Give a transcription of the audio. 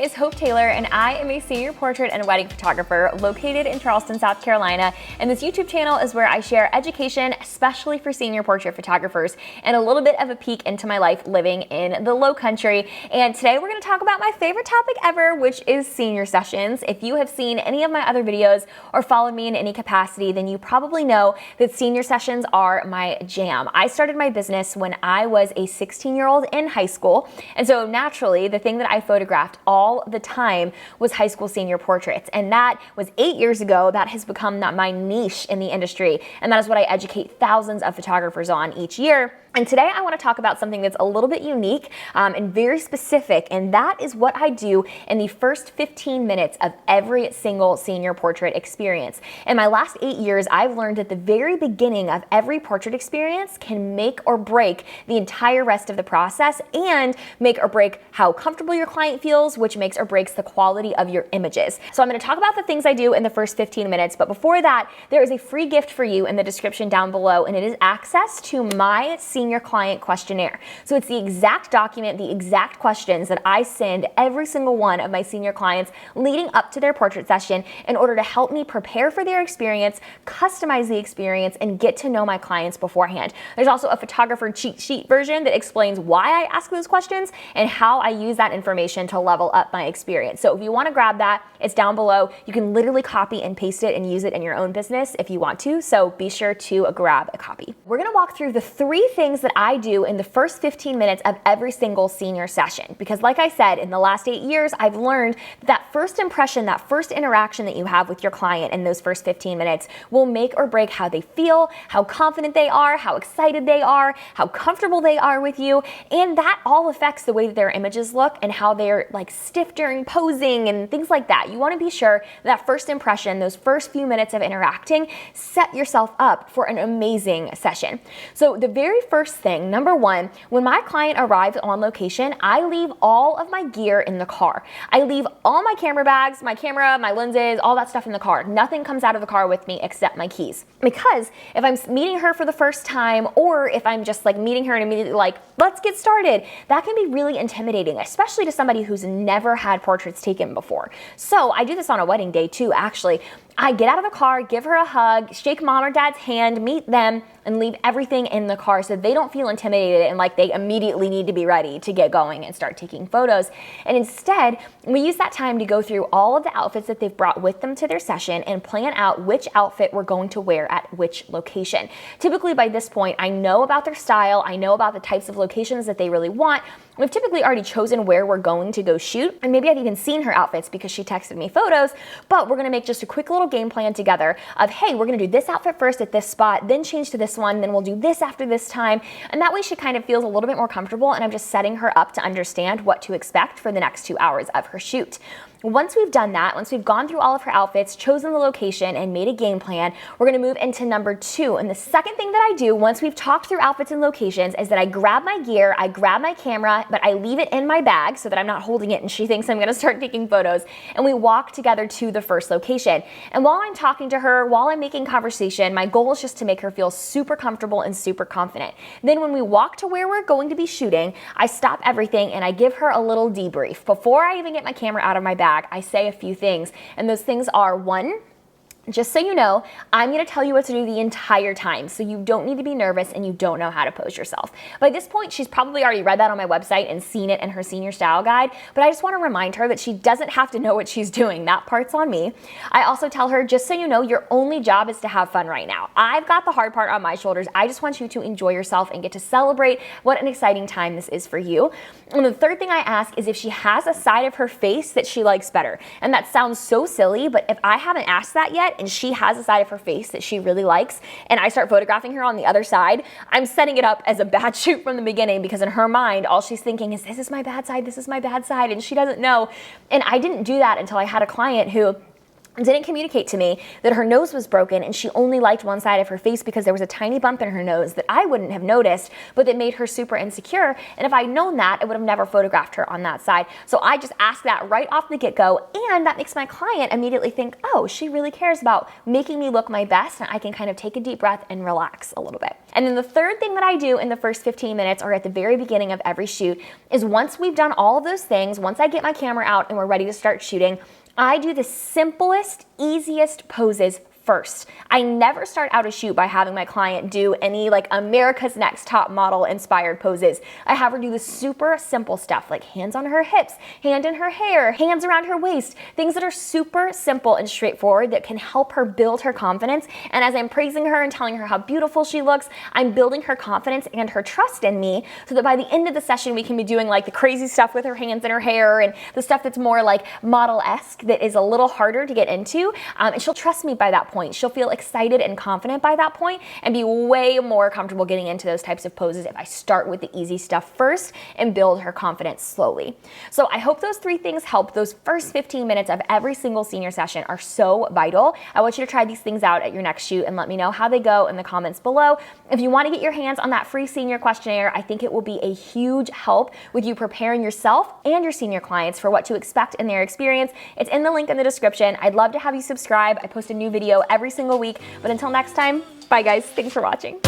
is Hope Taylor, and I am a senior portrait and wedding photographer located in Charleston, South Carolina. And this YouTube channel is where I share education, especially for senior portrait photographers, and a little bit of a peek into my life living in the Low Country. And today we're going to talk about my favorite topic ever, which is senior sessions. If you have seen any of my other videos or followed me in any capacity, then you probably know that senior sessions are my jam. I started my business when I was a 16-year-old in high school, and so naturally the thing that I photographed all the time was high school senior portraits, and that was 8 years ago. That has become my niche in the industry, and that is what I educate thousands of photographers on each year. And today I want to talk about something that's a little bit unique and very specific, and that is what I do in the first 15 minutes of every single senior portrait experience. In my last 8 years, I've learned that the very beginning of every portrait experience can make or break the entire rest of the process and make or break how comfortable your client feels, which makes or breaks the quality of your images. So I'm going to talk about the things I do in the first 15 minutes, but before that, there is a free gift for you in the description down below, and it is access to my senior client questionnaire. So it's the exact document, the exact questions that I send every single one of my senior clients leading up to their portrait session in order to help me prepare for their experience, customize the experience, and get to know my clients beforehand. There's also a photographer cheat sheet version that explains why I ask those questions and how I use that information to level up my experience. So if you want to grab that, it's down below. You can literally copy and paste it and use it in your own business if you want to. So be sure to grab a copy. We're going to walk through the 3 things that I do in the first 15 minutes of every single senior session. Because like I said, in the last 8 years, I've learned that first impression, that first interaction that you have with your client in those first 15 minutes will make or break how they feel, how confident they are, how excited they are, how comfortable they are with you. And that all affects the way that their images look and how they're like stiff during posing and things like that. You want to be sure that first impression, those first few minutes of interacting, set yourself up for an amazing session. So the very first thing, number 1, when my client arrives on location, I leave all of my gear in the car. I leave all my camera bags, my camera, my lenses, all that stuff in the car. Nothing comes out of the car with me except my keys. Because if I'm meeting her for the first time, or if I'm just like meeting her and immediately like, let's get started, that can be really intimidating, especially to somebody who's never had portraits taken before. So I do this on a wedding day too, actually. I get out of the car, give her a hug, shake mom or dad's hand, meet them, and leave everything in the car so they don't feel intimidated and like they immediately need to be ready to get going and start taking photos. And instead, we use that time to go through all of the outfits that they've brought with them to their session and plan out which outfit we're going to wear at which location. Typically by this point, I know about their style, I know about the types of locations that they really want. We've typically already chosen where we're going to go shoot, and maybe I've even seen her outfits because she texted me photos, but we're gonna make just a quick little game plan together of, hey, we're gonna do this outfit first at this spot, then change to this one, then we'll do this after this time, and that way she kind of feels a little bit more comfortable, and I'm just setting her up to understand what to expect for the next 2 hours of her shoot. Once we've done that, once we've gone through all of her outfits, chosen the location, and made a game plan, we're gonna move into number 2. And the second thing that I do once we've talked through outfits and locations is that I grab my gear, I grab my camera, but I leave it in my bag so that I'm not holding it and she thinks I'm gonna start taking photos, and we walk together to the first location. And while I'm talking to her, while I'm making conversation, my goal is just to make her feel super comfortable and super confident. Then when we walk to where we're going to be shooting, I stop everything and I give her a little debrief. Before I even get my camera out of my bag, I say a few things, and those things are: 1, just so you know, I'm going to tell you what to do the entire time, so you don't need to be nervous and you don't know how to pose yourself. By this point, she's probably already read that on my website and seen it in her senior style guide, but I just want to remind her that she doesn't have to know what she's doing. That part's on me. I also tell her, just so you know, your only job is to have fun right now. I've got the hard part on my shoulders. I just want you to enjoy yourself and get to celebrate what an exciting time this is for you. And the third thing I ask is if she has a side of her face that she likes better. And that sounds so silly, but if I haven't asked that yet, and she has a side of her face that she really likes, and I start photographing her on the other side, I'm setting it up as a bad shoot from the beginning, because in her mind, all she's thinking is, this is my bad side, this is my bad side, and she doesn't know. And I didn't do that until I had a client who didn't communicate to me that her nose was broken and she only liked one side of her face because there was a tiny bump in her nose that I wouldn't have noticed, but that made her super insecure. And if I'd known that, I would have never photographed her on that side. So I just asked that right off the get-go, and that makes my client immediately think, oh, she really cares about making me look my best, and I can kind of take a deep breath and relax a little bit. And then the third thing that I do in the first 15 minutes or at the very beginning of every shoot is once we've done all of those things, once I get my camera out and we're ready to start shooting, I do the simplest, easiest poses first. I never start out a shoot by having my client do any like America's Next Top Model inspired poses. I have her do the super simple stuff like hands on her hips, hand in her hair, hands around her waist, things that are super simple and straightforward that can help her build her confidence. And as I'm praising her and telling her how beautiful she looks, I'm building her confidence and her trust in me so that by the end of the session, we can be doing like the crazy stuff with her hands in her hair and the stuff that's more like model-esque that is a little harder to get into. And she'll trust me by that point. She'll feel excited and confident by that point and be way more comfortable getting into those types of poses if I start with the easy stuff first and build her confidence slowly. So I hope those 3 things help. Those first 15 minutes of every single senior session are so vital. I want you to try these things out at your next shoot and let me know how they go in the comments below. If you want to get your hands on that free senior questionnaire, I think it will be a huge help with you preparing yourself and your senior clients for what to expect in their experience. It's in the link in the description. I'd love to have you subscribe. I post a new video every single week. But until next time, bye guys. Thanks for watching.